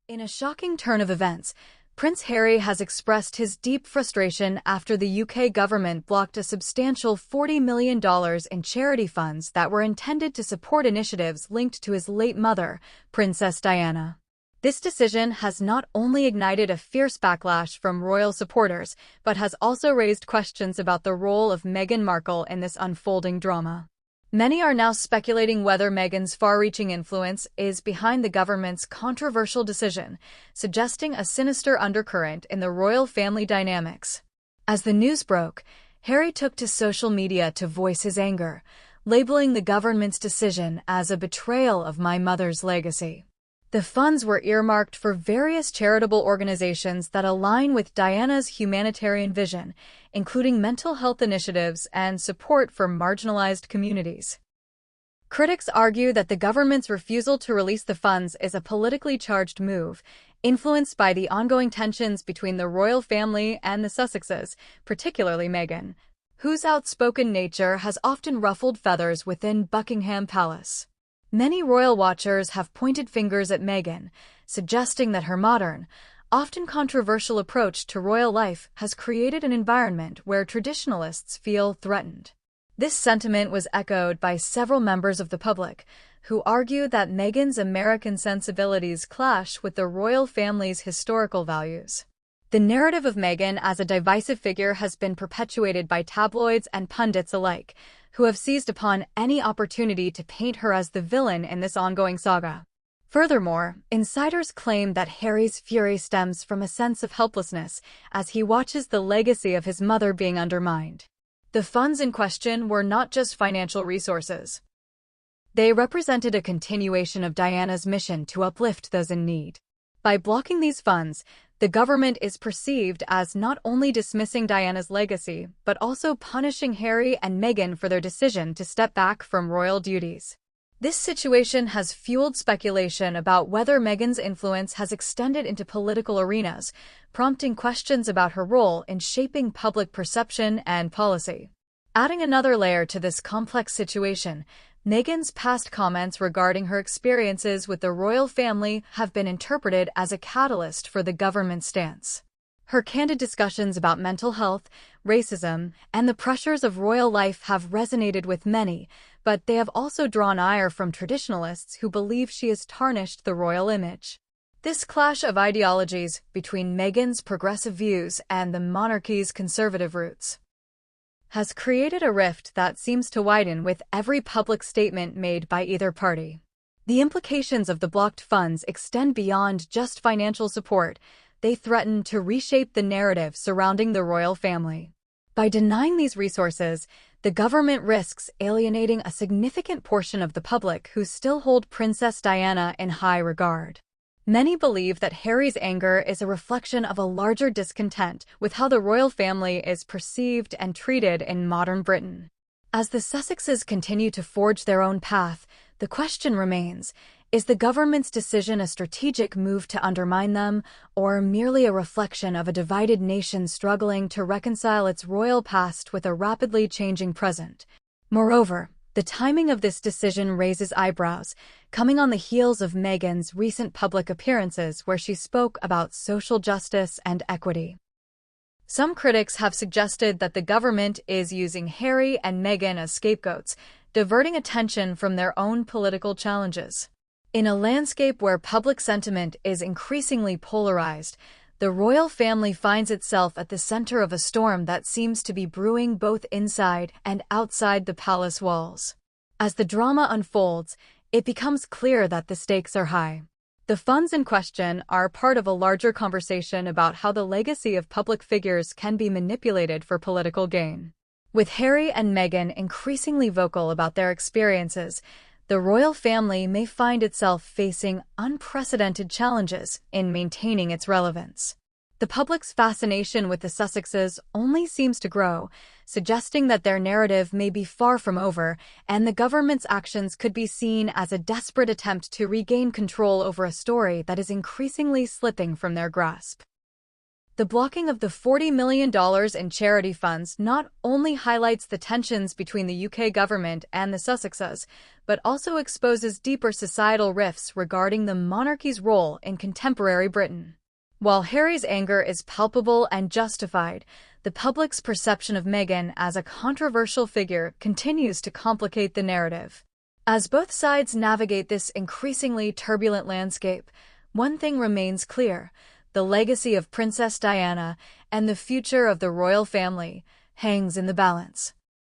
In a shocking turn of events, Prince Harry has expressed his deep frustration after the UK government blocked a substantial $40 million in charity funds that were intended to support initiatives linked to his late mother, Princess Diana. This decision has not only ignited a fierce backlash from royal supporters, but has also raised questions about the role of Meghan Markle in this unfolding drama. Many are now speculating whether Meghan's far-reaching influence is behind the government's controversial decision, suggesting a sinister undercurrent in the royal family dynamics. As the news broke, Harry took to social media to voice his anger, labeling the government's decision as a betrayal of my mother's legacy. The funds were earmarked for various charitable organizations that align with Diana's humanitarian vision, including mental health initiatives and support for marginalized communities. Critics argue that the government's refusal to release the funds is a politically charged move, influenced by the ongoing tensions between the royal family and the Sussexes, particularly Meghan, whose outspoken nature has often ruffled feathers within Buckingham Palace. Many royal watchers have pointed fingers at Meghan, suggesting that her modern, often controversial approach to royal life has created an environment where traditionalists feel threatened. This sentiment was echoed by several members of the public, who argue that Meghan's American sensibilities clash with the royal family's historical values. The narrative of Meghan as a divisive figure has been perpetuated by tabloids and pundits alike, who have seized upon any opportunity to paint her as the villain in this ongoing saga. Furthermore, insiders claim that Harry's fury stems from a sense of helplessness as he watches the legacy of his mother being undermined. The funds in question were not just financial resources. They represented a continuation of Diana's mission to uplift those in need. By blocking these funds, the government is perceived as not only dismissing Diana's legacy, but also punishing Harry and Meghan for their decision to step back from royal duties. This situation has fueled speculation about whether Meghan's influence has extended into political arenas, prompting questions about her role in shaping public perception and policy. Adding another layer to this complex situation, Meghan's past comments regarding her experiences with the royal family have been interpreted as a catalyst for the government's stance. Her candid discussions about mental health, racism, and the pressures of royal life have resonated with many, but they have also drawn ire from traditionalists who believe she has tarnished the royal image. This clash of ideologies between Meghan's progressive views and the monarchy's conservative roots has created a rift that seems to widen with every public statement made by either party. The implications of the blocked funds extend beyond just financial support. They threaten to reshape the narrative surrounding the royal family. By denying these resources, the government risks alienating a significant portion of the public who still hold Princess Diana in high regard. Many believe that Harry's anger is a reflection of a larger discontent with how the royal family is perceived and treated in modern Britain. As the Sussexes continue to forge their own path, the question remains, is the government's decision a strategic move to undermine them, or merely a reflection of a divided nation struggling to reconcile its royal past with a rapidly changing present? Moreover, the timing of this decision raises eyebrows, coming on the heels of Meghan's recent public appearances where she spoke about social justice and equity. Some critics have suggested that the government is using Harry and Meghan as scapegoats, diverting attention from their own political challenges. In a landscape where public sentiment is increasingly polarized, the royal family finds itself at the center of a storm that seems to be brewing both inside and outside the palace walls. As the drama unfolds, it becomes clear that the stakes are high. The funds in question are part of a larger conversation about how the legacy of public figures can be manipulated for political gain. With Harry and Meghan increasingly vocal about their experiences, the royal family may find itself facing unprecedented challenges in maintaining its relevance. The public's fascination with the Sussexes only seems to grow, suggesting that their narrative may be far from over, and the government's actions could be seen as a desperate attempt to regain control over a story that is increasingly slipping from their grasp. The blocking of the $40 million in charity funds not only highlights the tensions between the UK government and the Sussexes, but also exposes deeper societal rifts regarding the monarchy's role in contemporary Britain. While Harry's anger is palpable and justified, the public's perception of Meghan as a controversial figure continues to complicate the narrative. As both sides navigate this increasingly turbulent landscape, one thing remains clear: the legacy of Princess Diana and the future of the royal family hangs in the balance.